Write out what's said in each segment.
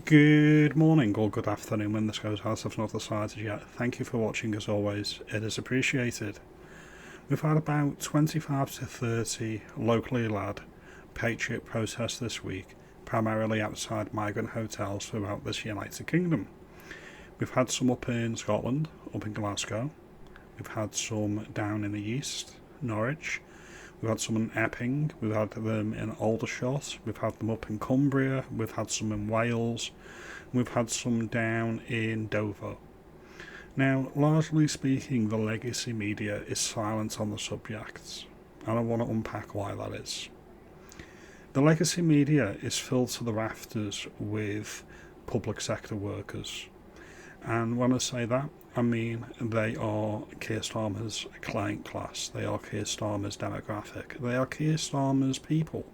Good morning or good afternoon when this goes out. I've not decided yet. Thank you for watching as always. It is appreciated. We've had about 25 to 30 locally led Patriot protests this week, primarily outside migrant hotels throughout this United Kingdom. We've had some up in Scotland, up in Glasgow. We've had some down in the east, Norwich. We've had some in Epping, we've had them in Aldershot, we've had them up in Cumbria, we've had some in Wales, we've had some down in Dover. Now, largely speaking, the legacy media is silent on the subject, and I want to unpack why that is. The legacy media is filled to the rafters with public sector workers, and when I say that, I mean they are Keir Starmer's client class, they are Keir Starmer's demographic, they are Keir Starmer's people.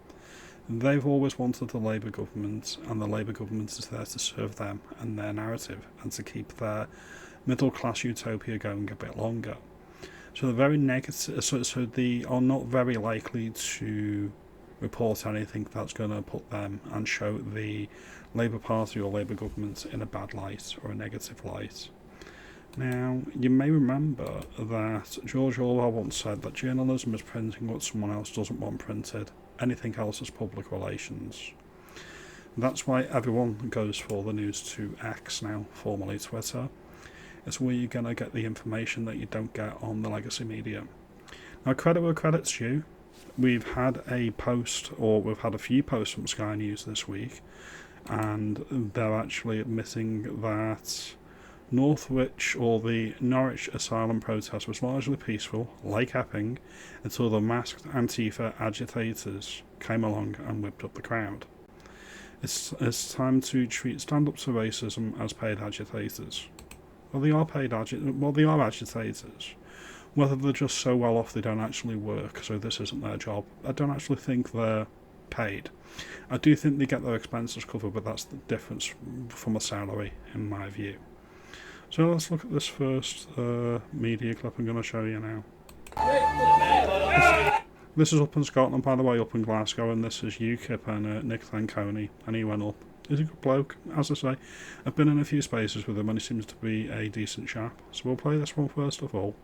They've always wanted the Labour government, and the Labour government is there to serve them and their narrative and to keep their middle class utopia going a bit longer. So they're very negative, so they are not very likely to report anything that's going to put them and show the Labour Party or Labour government in a bad light or a negative light. Now, you may remember that George Orwell once said that journalism is printing what someone else doesn't want printed. Anything else is public relations. That's why everyone goes for the news to X now, formerly Twitter. It's where you're going to get the information that you don't get on the legacy media. Now, credit where credit's due. We've had a few posts from Sky News this week, and they're actually admitting that Northwich or the Norwich asylum protest was largely peaceful, like Epping, until the masked Antifa agitators came along and whipped up the crowd. It's time to treat stand up to racism as paid agitators. Well, they are agitators. Whether they're just so well off they don't actually work, so this isn't their job. I don't actually think they're paid. I do think they get their expenses covered, but that's the difference from a salary, in my view. So let's look at this first media clip I'm going to show you now. This is up in Scotland, by the way, up in Glasgow, and this is UKIP and Nick Thanconi, and he went up. He's a good bloke, as I say. I've been in a few spaces with him, and he seems to be a decent chap. So we'll play this one first of all.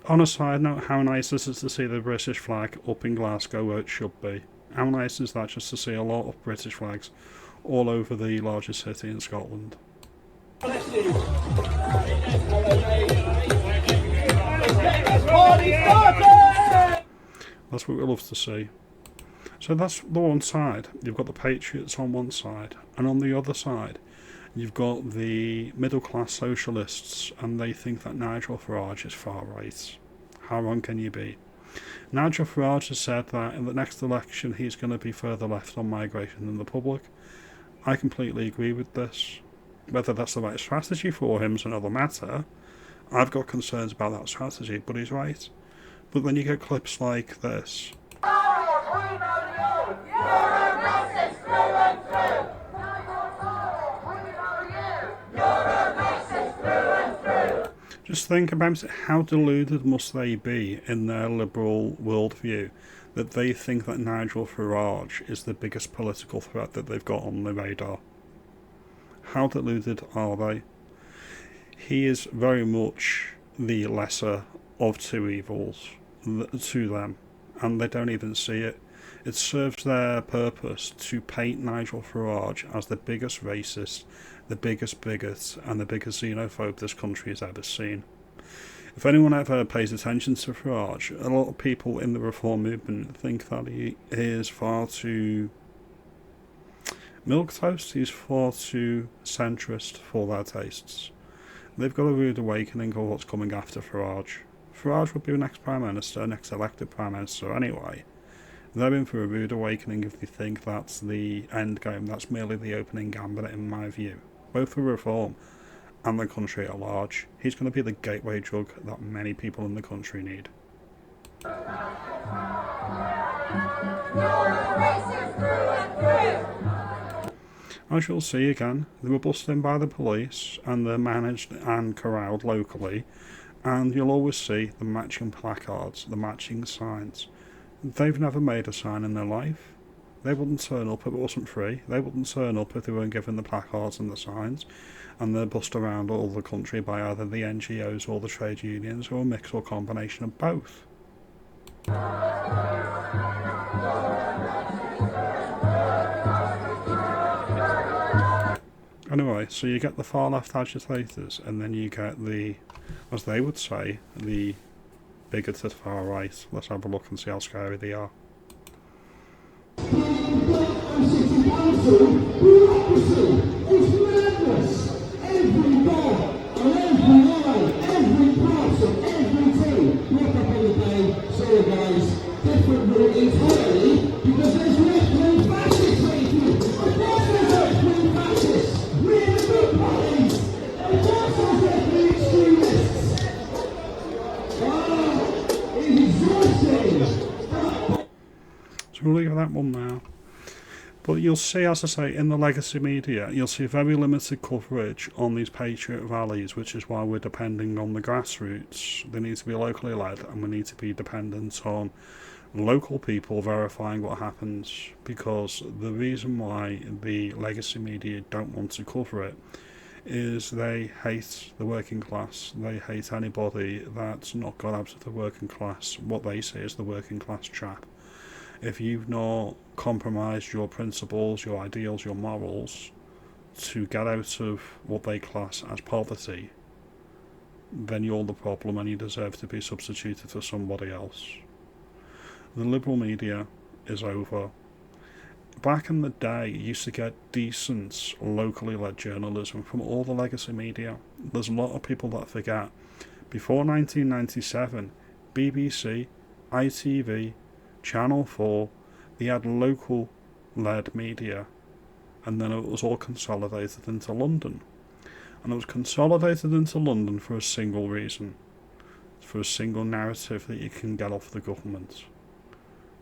On a side note, how nice is it to see the British flag up in Glasgow where it should be? How nice is that just to see a lot of British flags all over the largest city in Scotland? That's what we love to see. So that's the one side. You've got the Patriots on one side, and on the other side you've got the middle class socialists, and they think that Nigel Farage is far right. How wrong can you be? Nigel Farage has said that in the next election he's going to be further left on migration than the public. I completely agree with this. Whether that's the right strategy for him is another matter. I've got concerns about that strategy, but he's right. But then you get clips like this. Just think about it, how deluded must they be in their liberal worldview that they think that Nigel Farage is the biggest political threat that they've got on the radar? How deluded are they? He is very much the lesser of two evils to them, and they don't even see it. It serves their purpose to paint Nigel Farage as the biggest racist, the biggest bigot, and the biggest xenophobe this country has ever seen. If anyone ever pays attention to Farage, a lot of people in the reform movement think that he is far too milquetoast, he's far too centrist for their tastes. They've got a rude awakening of what's coming after Farage. Farage would be the next Prime Minister, next elected Prime Minister anyway. They're in for a rude awakening if they think that's the end game. That's merely the opening gambit in my view. both for reform and the country at large. He's going to be the gateway drug that many people in the country need. As you'll see again, they were busted in by the police and they're managed and corralled locally, and you'll always see the matching placards, the matching signs. They've never made a sign in their life. They wouldn't turn up if it wasn't free. They wouldn't turn up if they weren't given the placards and the signs, and they're bussed around all the country by either the NGOs or the trade unions, or a mix or combination of both. Anyway, so you get the far left agitators, and then you get the, as they would say, the bigoted far right. Let's have a look and see how scary they are. So we'll leave that one now. But you'll see, as I say, in the legacy media, you'll see very limited coverage on these Patriot rallies, which is why we're depending on the grassroots. They need to be locally led, and we need to be dependent on local people verifying what happens, because the reason why the legacy media don't want to cover it is they hate the working class. They hate anybody that's not got out of the working class, what they say is the working class trap. If you've not compromised your principles, your ideals, your morals to get out of what they class as poverty, then you're the problem and you deserve to be substituted for somebody else. The liberal media is over. Back in the day, you used to get decent, locally led journalism from all the legacy media. There's a lot of people that forget. Before 1997, BBC, ITV, Channel 4, they had local led media, and then it was all consolidated into London. And it was consolidated into London for a single reason, for a single narrative that you can get off the government.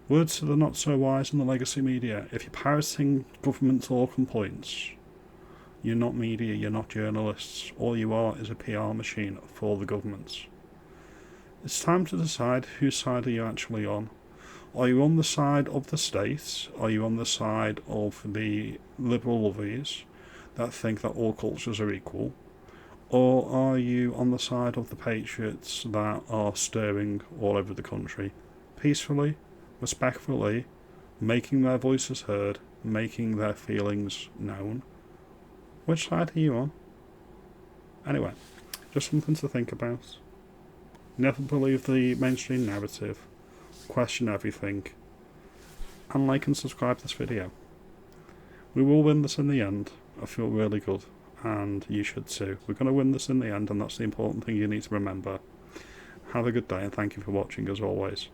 Words to the not so wise in the legacy media: if you're parroting government talking points, you're not media, you're not journalists. All you are is a PR machine for the government. It's time to decide whose side are you actually on. Are you on the side of the state? Are you on the side of the liberal lovies that think that all cultures are equal? Or are you on the side of the patriots that are stirring all over the country, peacefully, respectfully, making their voices heard, making their feelings known? Which side are you on? Anyway, just something to think about. Never believe the mainstream narrative. Question everything, and like and subscribe to this video. We will win this in the end. I feel really good, and you should too. We're going to win this in the end, and that's the important thing you need to remember. Have a good day, and thank you for watching as always.